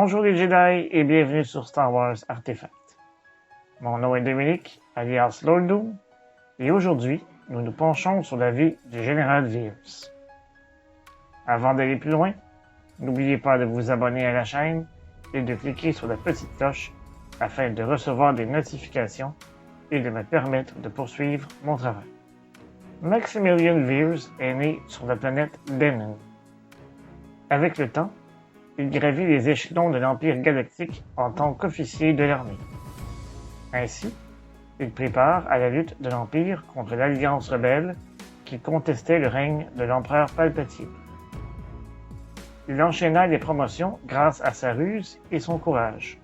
Bonjour les Jedi et bienvenue sur Star Wars Artefact. Mon nom est Dominique, alias Lord Doom, et aujourd'hui, nous nous penchons sur la vie du général Veers. Avant d'aller plus loin, n'oubliez pas de vous abonner à la chaîne et de cliquer sur la petite cloche afin de recevoir des notifications et de me permettre de poursuivre mon travail. Maximilian Veers est né sur la planète Denon. Avec le temps, il gravit les échelons de l'Empire galactique en tant qu'officier de l'armée. Ainsi, il prit part à la lutte de l'Empire contre l'Alliance rebelle qui contestait le règne de l'empereur Palpatine. Il enchaîna les promotions grâce à sa ruse et son courage.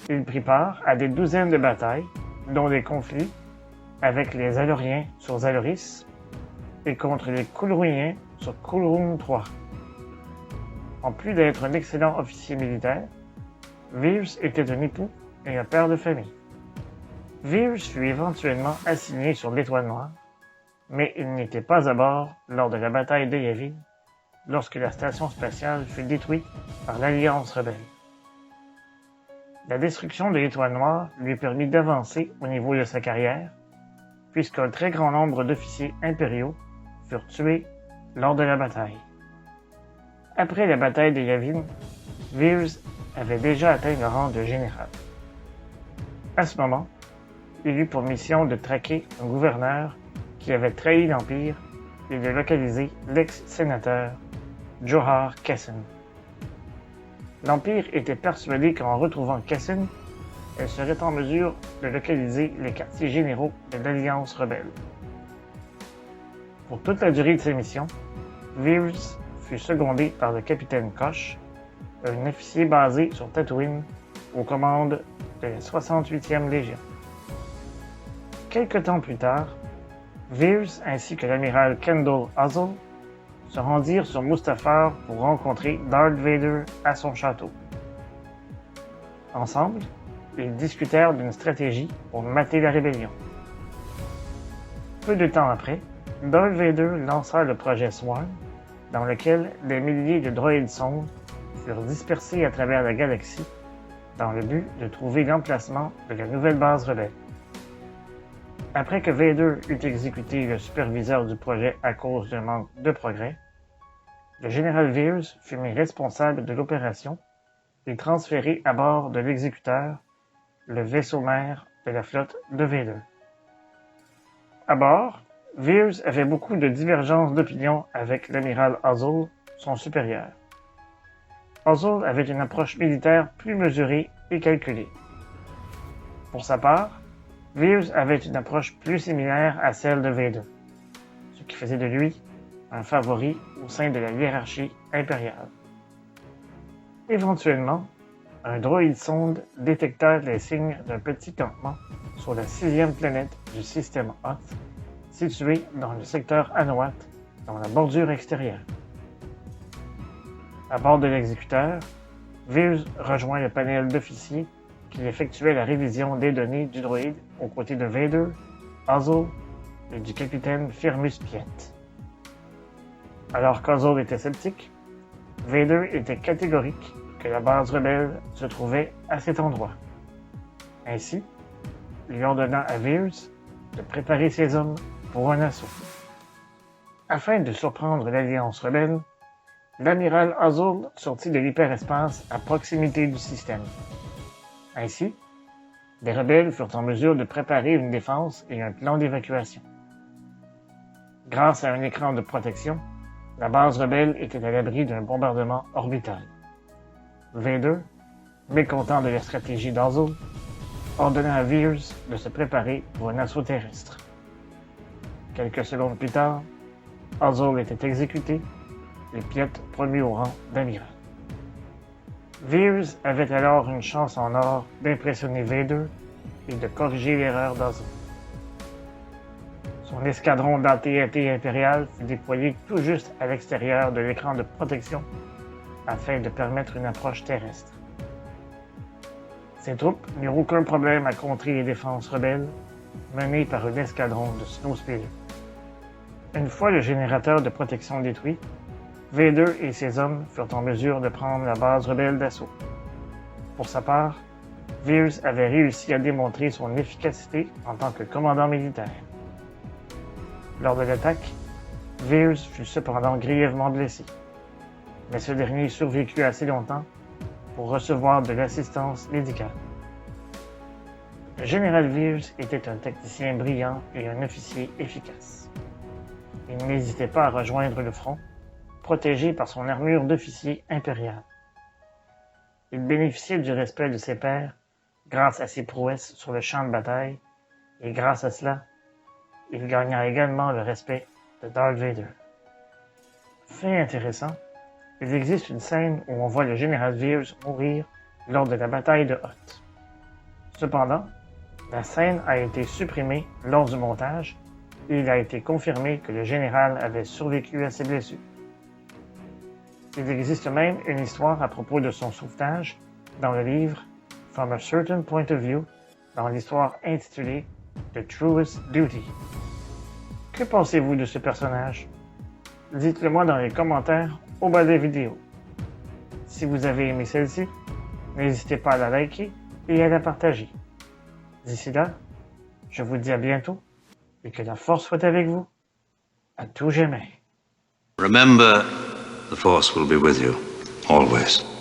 Il prit part à des douzaines de batailles, dont des conflits avec les Aloriens sur Zaloris et contre les Kulruiens sur Kulrun III. En plus d'être un excellent officier militaire, Veers était un époux et un père de famille. Veers fut éventuellement assigné sur l'Étoile Noire, mais il n'était pas à bord lors de la bataille de Yavin, lorsque la station spatiale fut détruite par l'Alliance rebelle. La destruction de l'Étoile Noire lui permit d'avancer au niveau de sa carrière, puisqu'un très grand nombre d'officiers impériaux furent tués lors de la bataille. Après la bataille de Yavin, Veers avait déjà atteint le rang de général. À ce moment, il eut pour mission de traquer un gouverneur qui avait trahi l'Empire et de localiser l'ex-sénateur Johar Kassin. L'Empire était persuadé qu'en retrouvant Kassin, elle serait en mesure de localiser les quartiers généraux de l'Alliance rebelle. Pour toute la durée de sa mission, Veers fut secondé par le capitaine Koch, un officier basé sur Tatooine aux commandes de la 68e Légion. Quelque temps plus tard, Veers ainsi que l'amiral Kendall Ozzel se rendirent sur Mustafar pour rencontrer Darth Vader à son château. Ensemble, ils discutèrent d'une stratégie pour mater la rébellion. Peu de temps après, Darth Vader lança le projet Swarm, dans lequel des milliers de droïdes sondes furent dispersés à travers la galaxie dans le but de trouver l'emplacement de la nouvelle base rebelle. Après que Vader eut exécuté le superviseur du projet à cause d'un manque de progrès, le général Veers fut mis responsable de l'opération et transféré à bord de l'exécuteur, le vaisseau mère de la flotte de Vader. À bord, Veers avait beaucoup de divergences d'opinion avec l'amiral Ozzel, son supérieur. Ozzel avait une approche militaire plus mesurée et calculée. Pour sa part, Veers avait une approche plus similaire à celle de Vader, ce qui faisait de lui un favori au sein de la hiérarchie impériale. Éventuellement, un droïde sonde détecta les signes d'un petit campement sur la 6e planète du système Hoth, situé dans le secteur Anoat, dans la bordure extérieure. À bord de l'exécuteur, Veers rejoint le panel d'officiers qui effectuait la révision des données du droïde aux côtés de Vader, Ozzel et du capitaine Firmus Piet. Alors qu'Ozzel était sceptique, Vader était catégorique que la base rebelle se trouvait à cet endroit. Ainsi, lui ordonnant à Veers de préparer ses hommes pour un assaut. Afin de surprendre l'Alliance rebelle, l'amiral Ozzel sortit de l'hyperespace à proximité du système. Ainsi, les rebelles furent en mesure de préparer une défense et un plan d'évacuation. Grâce à un écran de protection, la base rebelle était à l'abri d'un bombardement orbital. Vader, mécontent de la stratégie d'Ozzel, ordonna à Veers de se préparer pour un assaut terrestre. Quelques secondes plus tard, Ozzel était exécuté et Piet promu au rang d'amiral. Veers avait alors une chance en or d'impressionner Vader et de corriger l'erreur d'Ozzel. Son escadron d'AT-AT impérial fut déployé tout juste à l'extérieur de l'écran de protection afin de permettre une approche terrestre. Ses troupes n'eurent aucun problème à contrer les défenses rebelles menées par un escadron de Snowspeeder. Une fois le générateur de protection détruit, Vader et ses hommes furent en mesure de prendre la base rebelle d'assaut. Pour sa part, Veers avait réussi à démontrer son efficacité en tant que commandant militaire. Lors de l'attaque, Veers fut cependant grièvement blessé, mais ce dernier survécut assez longtemps pour recevoir de l'assistance médicale. Le général Veers était un tacticien brillant et un officier efficace. Il n'hésitait pas à rejoindre le front, protégé par son armure d'officier impérial. Il bénéficiait du respect de ses pairs grâce à ses prouesses sur le champ de bataille, et grâce à cela, il gagna également le respect de Darth Vader. Fait intéressant, il existe une scène où on voit le général Veers mourir lors de la bataille de Hoth. Cependant, la scène a été supprimée lors du montage et il a été confirmé que le général avait survécu à ses blessures. Il existe même une histoire à propos de son sauvetage dans le livre From a Certain Point of View, dans l'histoire intitulée The Truest Duty. Que pensez-vous de ce personnage? Dites-le moi dans les commentaires au bas de la vidéo. Si vous avez aimé celle-ci, n'hésitez pas à la liker et à la partager. D'ici là, je vous dis à bientôt et que la force soit avec vous, à tout jamais. Remember, the Force will be with you, always.